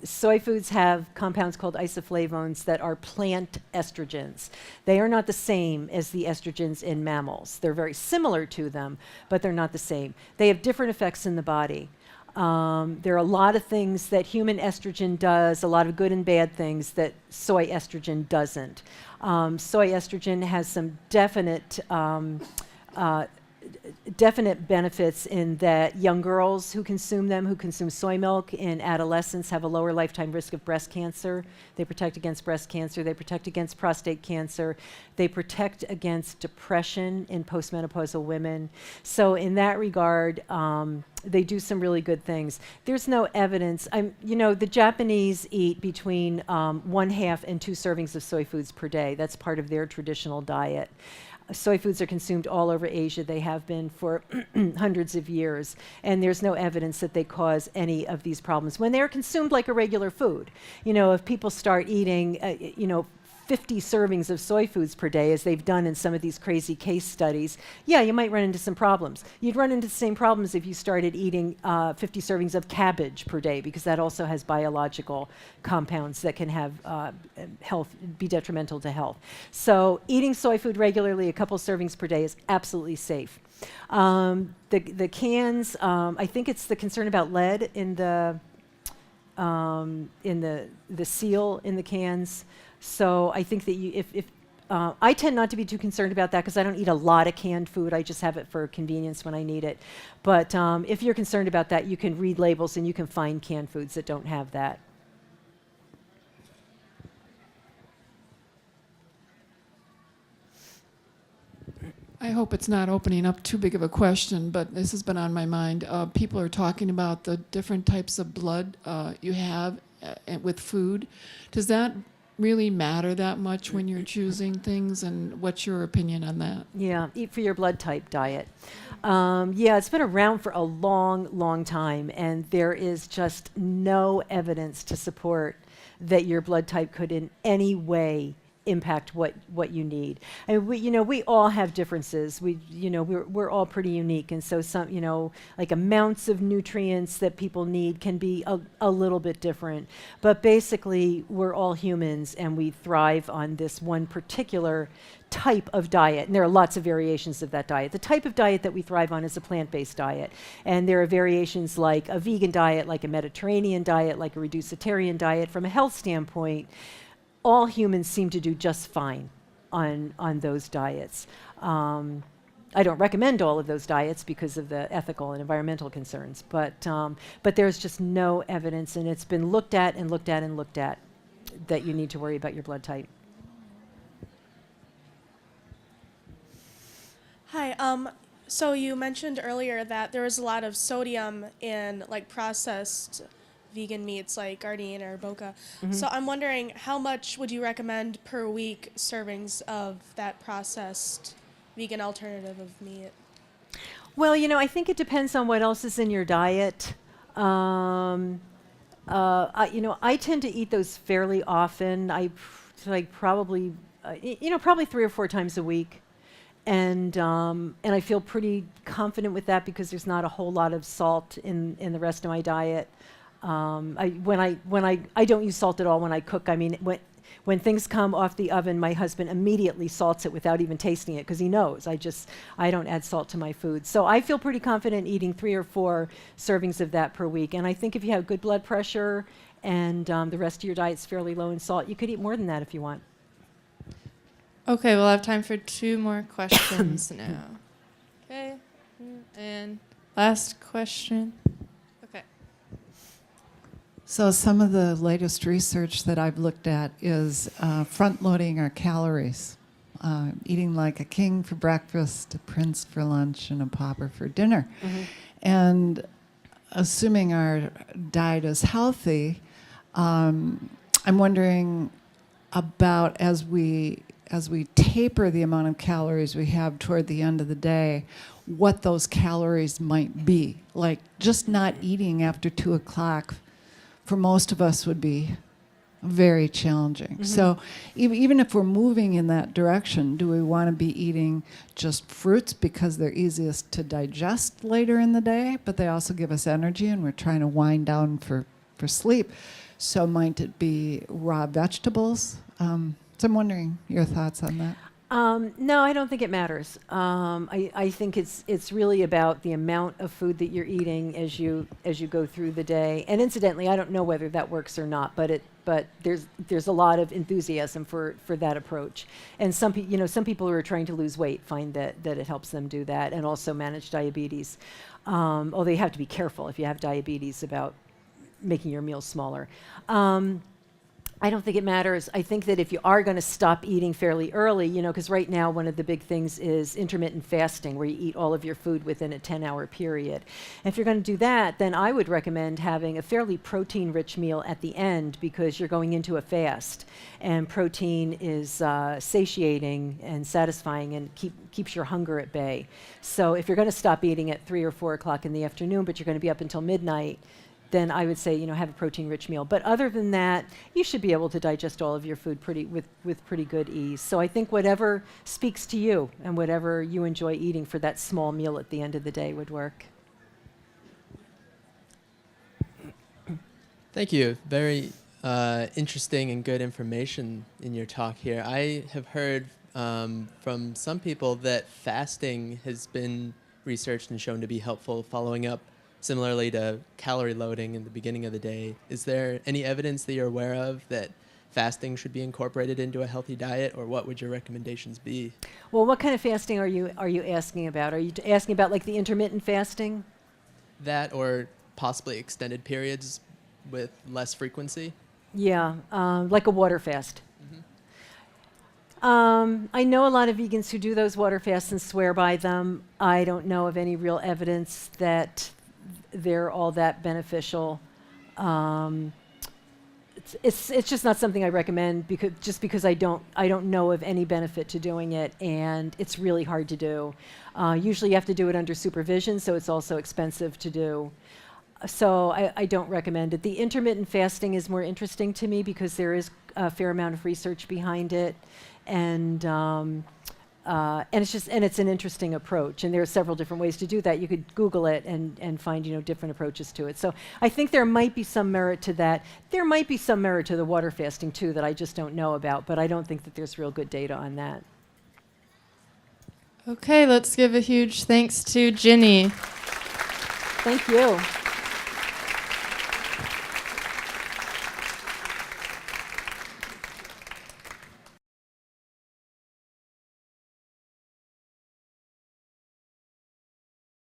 Soy foods have compounds called isoflavones that are plant estrogens. They are not the same as the estrogens in mammals. They're very similar to them, but they're not the same. They have different effects in the body. There are a lot of things that human estrogen does, a lot of good and bad things that soy estrogen doesn't. Soy estrogen has some definite benefits in that young girls who consume soy milk in adolescence have a lower lifetime risk of breast cancer. They protect against breast cancer. They protect against prostate cancer. They protect against depression in postmenopausal women. So in that regard, they do some really good things. There's no evidence. The Japanese eat between 1/2 and 2 servings of soy foods per day. That's part of their traditional diet. Soy foods are consumed all over Asia. They have been for hundreds of years, and there's no evidence that they cause any of these problems when they're consumed like a regular food. If people start eating, 50 servings of soy foods per day, as they've done in some of these crazy case studies, yeah, you might run into some problems. You'd run into the same problems if you started eating 50 servings of cabbage per day, because that also has biological compounds that can have be detrimental to health. So eating soy food regularly, a couple servings per day, is absolutely safe. The cans, I think it's the concern about lead in the seal in the cans. So I think that if I tend not to be too concerned about that because I don't eat a lot of canned food. I just have it for convenience when I need it. But if you're concerned about that, you can read labels and you can find canned foods that don't have that. I hope it's not opening up too big of a question, but this has been on my mind. People are talking about the different types of blood you have with food. Does that really matter that much when you're choosing things, and what's your opinion on that? Yeah, eat for your blood type diet. It's been around for a long, long time, and there is just no evidence to support that your blood type could in any way impact what you need. And we all have differences. We're all pretty unique, and so some like amounts of nutrients that people need can be a little bit different. But basically, we're all humans, and we thrive on this one particular type of diet, and there are lots of variations of that diet. The type of diet that we thrive on is a plant-based diet, and there are variations like a vegan diet, like a Mediterranean diet, like a reducitarian diet. From a health standpoint, all humans seem to do just fine on those diets. I don't recommend all of those diets because of the ethical and environmental concerns, but there's just no evidence, and it's been looked at and looked at and looked at, that you need to worry about your blood type. Hi. So you mentioned earlier that there was a lot of sodium in like processed vegan meats like Gardein or Boca. Mm-hmm. So I'm wondering, how much would you recommend per week servings of that processed vegan alternative of meat? Well, I think it depends on what else is in your diet. I tend to eat those fairly often. Probably 3 or 4 times a week. And I feel pretty confident with that because there's not a whole lot of salt in the rest of my diet. I don't use salt at all when I cook. I mean, when things come off the oven, my husband immediately salts it without even tasting it because he knows I don't add salt to my food. So I feel pretty confident eating 3 or 4 servings of that per week. And I think if you have good blood pressure and the rest of your diet's fairly low in salt, you could eat more than that if you want. Okay, we'll have time for 2 more questions now. Okay, and last question. Okay. So some of the latest research that I've looked at is front-loading our calories, eating like a king for breakfast, a prince for lunch, and a pauper for dinner. Mm-hmm. And assuming our diet is healthy, I'm wondering about as we taper the amount of calories we have toward the end of the day, what those calories might be. Like just not eating after 2 o'clock for most of us would be very challenging. So even if we're moving in that direction, do we want to be eating just fruits because they're easiest to digest later in the day, but they also give us energy and we're trying to wind down for sleep? So might it be raw vegetables? So I'm wondering your thoughts on that. No, I don't think it matters. I think it's really about the amount of food that you're eating as you go through the day. And incidentally, I don't know whether that works or not, but there's a lot of enthusiasm for that approach. And some people who are trying to lose weight find that it helps them do that and also manage diabetes. Although you have to be careful if you have diabetes about making your meals smaller. I don't think it matters. I think that if you are going to stop eating fairly early, because right now one of the big things is intermittent fasting, where you eat all of your food within a 10-hour period. And if you're going to do that, then I would recommend having a fairly protein-rich meal at the end, because you're going into a fast. And protein is satiating and satisfying and keeps your hunger at bay. So if you're going to stop eating at 3 or 4 o'clock in the afternoon, but you're going to be up until midnight, then I would say, have a protein-rich meal. But other than that, you should be able to digest all of your food with pretty good ease. So I think whatever speaks to you and whatever you enjoy eating for that small meal at the end of the day would work. Thank you. Very interesting and good information in your talk here. I have heard from some people that fasting has been researched and shown to be helpful, following up similarly to calorie loading in the beginning of the day. Is there any evidence that you're aware of that fasting should be incorporated into a healthy diet, or what would your recommendations be? Well, what kind of fasting are you asking about? Are you asking about like the intermittent fasting? That, or possibly extended periods with less frequency? Yeah, like a water fast. I know a lot of vegans who do those water fasts and swear by them. I don't know of any real evidence that they're all that beneficial. It's just not something I recommend, because I don't know of any benefit to doing it, and it's really hard to do. Usually you have to do it under supervision, so it's also expensive to do. So I don't recommend it. The intermittent fasting is more interesting to me because there is a fair amount of research behind it, and it's an interesting approach. And there are several different ways to do that. You could Google it and find different approaches to it. So I think there might be some merit to that. There might be some merit to the water fasting too that I just don't know about, but I don't think that there's real good data on that. Okay, let's give a huge thanks to Ginny. Thank you.